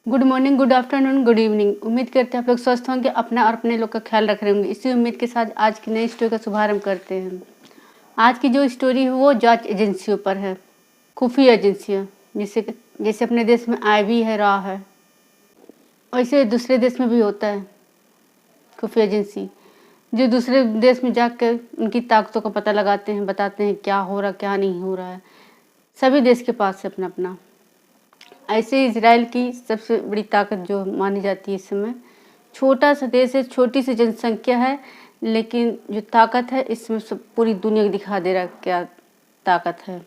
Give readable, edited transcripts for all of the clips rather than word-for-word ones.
Good morning, good afternoon, good evening. उम्मीद करते हैं आप लोग स्वस्थ होंगे, अपना और अपने लोग का ख्याल रख रहे होंगे। इसी उम्मीद के साथ आज की नई स्टोरी का शुभारंभ करते हैं। आज की जो स्टोरी है वो जांच एजेंसियों पर है, खुफिया एजेंसियाँ। जैसे जैसे अपने देश में आईबी है, रॉ है, वैसे दूसरे देश में भी होता है खुफिया एजेंसी, जो दूसरे देश में जाकर उनकी ताकतों का पता लगाते हैं, बताते हैं क्या हो रहा क्या नहीं हो रहा है। सभी देश के पास है अपना अपना। ऐसे इजराइल की सबसे बड़ी ताकत जो मानी जाती है इस समय, छोटा सा देश है, छोटी सी जनसंख्या है, लेकिन जो ताकत है इसमें सब पूरी दुनिया को दिखा दे रहा है क्या ताकत है,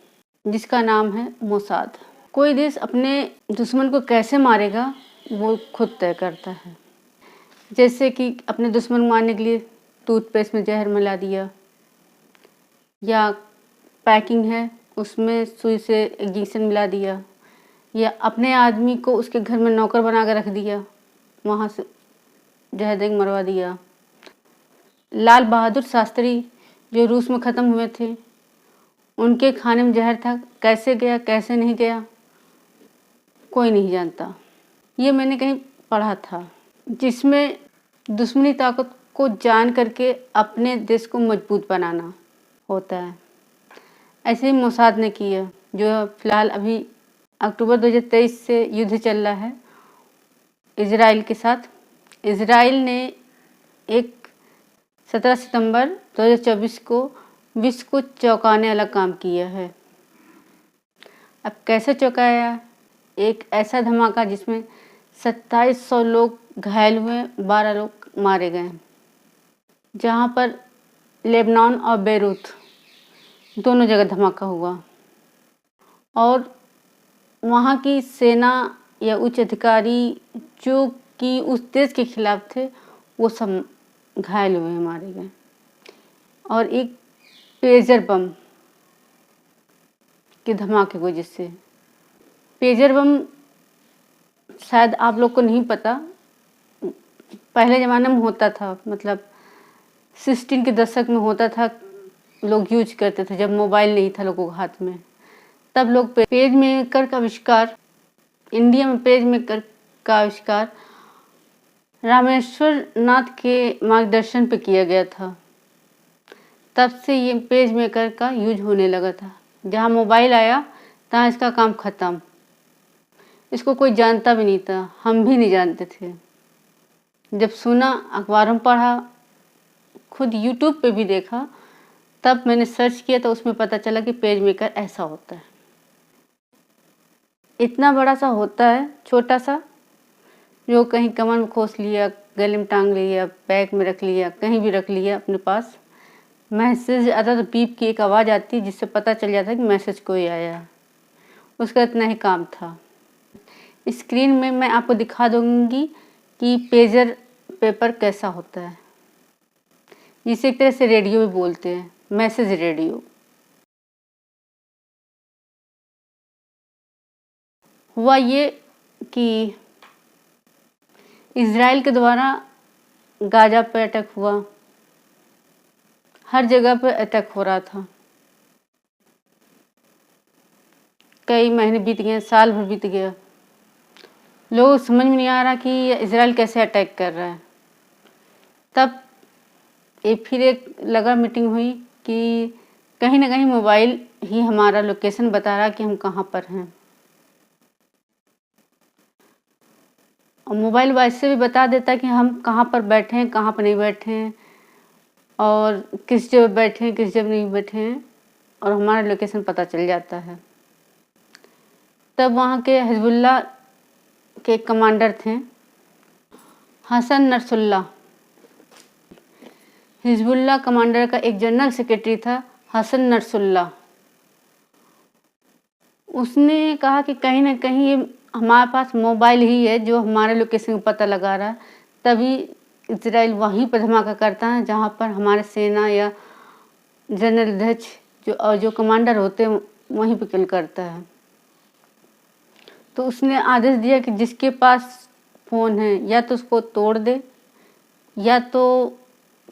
जिसका नाम है मोसाद। कोई देश अपने दुश्मन को कैसे मारेगा वो खुद तय करता है। जैसे कि अपने दुश्मन को मारने के लिए टूथपेस्ट में जहर मिला दिया, या पैकिंग है उसमें सुई से इंजेक्शन मिला दिया, या अपने आदमी को उसके घर में नौकर बना कर रख दिया, वहाँ से जहर दे के मरवा दिया। लाल बहादुर शास्त्री जो रूस में ख़त्म हुए थे, उनके खाने में जहर था, कैसे गया कैसे नहीं गया कोई नहीं जानता। ये मैंने कहीं पढ़ा था, जिसमें दुश्मनी ताकत को जान करके अपने देश को मजबूत बनाना होता है। ऐसे ही मोसाद ने किया, जो फिलहाल अभी अक्टूबर 2023 से युद्ध चल रहा है इजराइल के साथ। इजराइल ने 17 सितंबर 2024 को विश्व को चौंकाने वाला काम किया है। अब कैसे चौंकाया? एक ऐसा धमाका जिसमें 2700 लोग घायल हुए, 12 लोग मारे गए, जहां पर लेबनान और बेरूत दोनों जगह धमाका हुआ, और वहाँ की सेना या उच्च अधिकारी जो कि उस देश के खिलाफ थे वो सब घायल हुए, मारे गए। और एक पेजर बम के धमाके की वजह से, पेजर बम शायद आप लोग को नहीं पता, पहले ज़माने में होता था, मतलब 16 के दशक में होता था, लोग यूज करते थे जब मोबाइल नहीं था लोगों के हाथ में। तब लोग पेज मेकर का आविष्कार, इंडिया में पेज मेकर का आविष्कार रामेश्वर नाथ के मार्गदर्शन पे किया गया था। तब से ये पेज मेकर का यूज होने लगा था। जहाँ मोबाइल आया तहाँ इसका काम ख़त्म। इसको कोई जानता भी नहीं था, हम भी नहीं जानते थे। जब सुना, अखबारों में पढ़ा, खुद यूट्यूब पे भी देखा, तब मैंने सर्च किया तो उसमें पता चला कि पेज मेकर ऐसा होता है। इतना बड़ा सा होता है, छोटा सा, जो कहीं कमर में खोस लिया, गले में टांग लिया, बैग में रख लिया, कहीं भी रख लिया अपने पास। मैसेज आता तो बीप की एक आवाज़ आती, जिससे पता चल जाता कि मैसेज कोई आया। उसका इतना ही काम था। स्क्रीन में मैं आपको दिखा दूंगी कि पेजर पेपर कैसा होता है, जिसे एक तरह से रेडियो भी बोलते हैं, मैसेज रेडियो। हुआ ये कि इजराइल के द्वारा गाजा पर अटैक हुआ, हर जगह पर अटैक हो रहा था। कई महीने बीत गए, साल भर बीत गया, लोगों को समझ में नहीं आ रहा कि इजराइल कैसे अटैक कर रहा है। तब फिर एक लगा मीटिंग हुई कि कहीं ना कहीं मोबाइल ही हमारा लोकेशन बता रहा कि हम कहाँ पर हैं, और मोबाइल वैसे भी बता देता कि हम कहाँ पर बैठे हैं, कहाँ पर नहीं बैठे हैं, और किस जगह बैठे हैं, किस जगह नहीं बैठे हैं, और हमारा लोकेशन पता चल जाता है। तब वहाँ के हिजबुल्लाह के कमांडर थे हसन नसरुल्लाह। हिजबुल्लाह कमांडर का एक जनरल सेक्रेटरी था हसन नसरुल्लाह। उसने कहा कि कहीं ना कहीं ये हमारे पास मोबाइल ही है जो हमारे लोकेशन का पता लगा रहा है। तभी इजराइल वहीं पर धमाका करता है जहाँ पर हमारे सेना या जनरल अध्यक्ष जो कमांडर होते हैं वहीं पर किल करता है। तो उसने आदेश दिया कि जिसके पास फ़ोन है या तो उसको तोड़ दे, या तो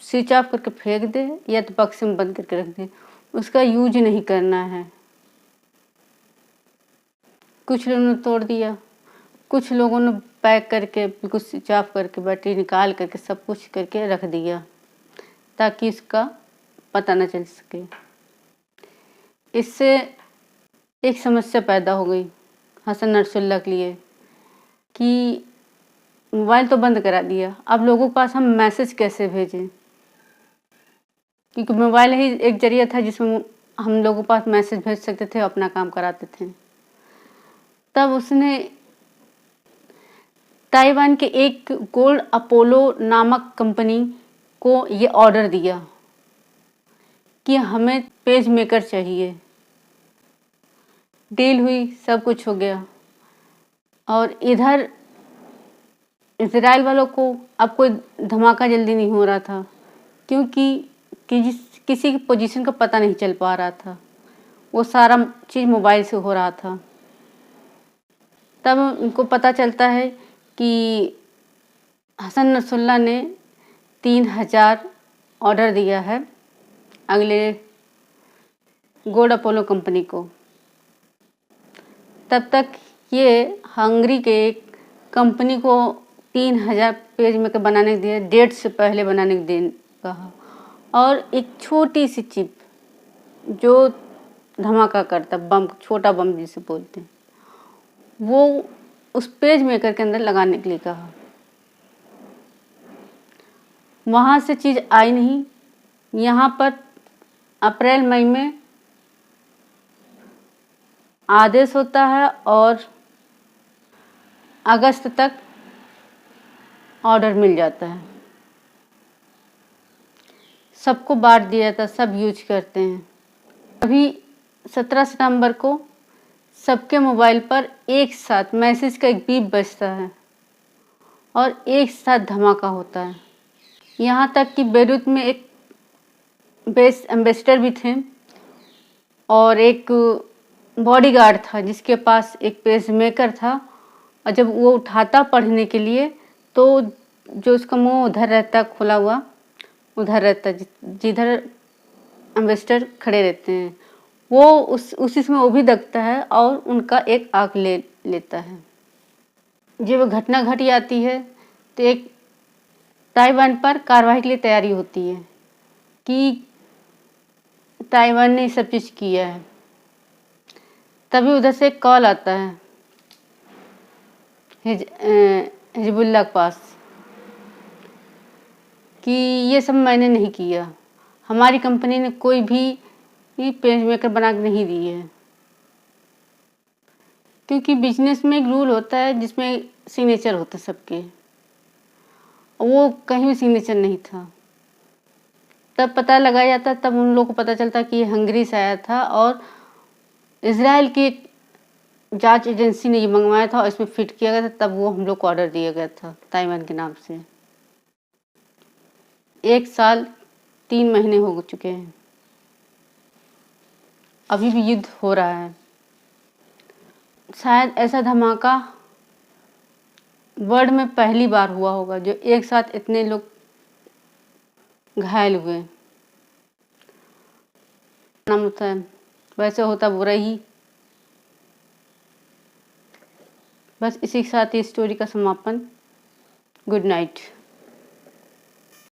स्विच ऑफ करके फेंक दे, या तो बक्से में बंद करके रख दे, उसका यूज नहीं करना है। कुछ लोगों ने तोड़ दिया, कुछ लोगों ने पैक करके बिल्कुल स्विच ऑफ करके बैटरी निकाल करके सब कुछ करके रख दिया ताकि इसका पता न चल सके। इससे एक समस्या पैदा हो गई हसन नसरुल्लाह के लिए कि मोबाइल तो बंद करा दिया, अब लोगों के पास हम मैसेज कैसे भेजें, क्योंकि मोबाइल ही एक जरिया था जिसमें हम लोगों के पास मैसेज भेज सकते थे, अपना काम कराते थे। तब उसने ताइवान के एक गोल्ड अपोलो नामक कंपनी को ये ऑर्डर दिया कि हमें पेज मेकर चाहिए। डील हुई, सब कुछ हो गया। और इधर इजराइल वालों को अब कोई धमाका जल्दी नहीं हो रहा था, क्योंकि किसी की पोजीशन का पता नहीं चल पा रहा था, वो सारा चीज़ मोबाइल से हो रहा था। तब उनको पता चलता है कि हसन नसरुल्लाह ने 3000 ऑर्डर दिया है अगले गोल्ड अपोलो कंपनी को। तब तक ये हंगरी के एक कंपनी को 3000 पेज मेकर बनाने के दिया, डेट से पहले बनाने के दिन कहा। और एक छोटी सी चिप जो धमाका करता, बम, छोटा बम जिसे बोलते हैं, वो उस पेज मेकर के अंदर लगाने के लिए कहा। वहाँ से चीज़ आई नहीं। यहाँ पर अप्रैल मई में आदेश होता है और अगस्त तक ऑर्डर मिल जाता है। सबको बांट दिया था, सब यूज करते हैं। अभी 17 सितंबर को सबके मोबाइल पर एक साथ मैसेज का एक बीप बजता है और एक साथ धमाका होता है। यहाँ तक कि बेरूत में एक बेस एम्बेसडर भी थे और एक बॉडीगार्ड था जिसके पास एक पेज मेकर था, और जब वो उठाता पढ़ने के लिए तो जो उसका मुंह उधर रहता खुला हुआ, उधर रहता जिधर एम्बेसडर खड़े रहते हैं, वो उसी समय वो भी दखता है और उनका एक आँख ले लेता है। जब वो घटना घट जाती है तो एक ताइवान पर कार्रवाई के लिए तैयारी होती है कि ताइवान ने सब चीज़ किया है। तभी उधर से एक कॉल आता है हिजबुल्लाह के पास कि ये सब मैंने नहीं किया, हमारी कंपनी ने कोई भी पेज मेकर बना के नहीं दी है। क्योंकि बिजनेस में एक रूल होता है जिसमें सिग्नेचर होता है सबके, वो कहीं भी सिग्नेचर नहीं था। तब पता लगाया जाता, तब उन लोगों को पता चलता कि ये हंगरी से आया था और इजराइल की जांच एजेंसी ने ये मंगवाया था और इसमें फिट किया गया था। तब वो हम लोग को ऑर्डर दिया गया था ताइवान के नाम से। 1 साल 3 महीने हो चुके हैं, अभी भी युद्ध हो रहा है। शायद ऐसा धमाका वर्ल्ड में पहली बार हुआ होगा जो एक साथ इतने लोग घायल हुए। नाम होता है, वैसे होता बुरा ही। बस इसी के साथ ये स्टोरी का समापन। Good night.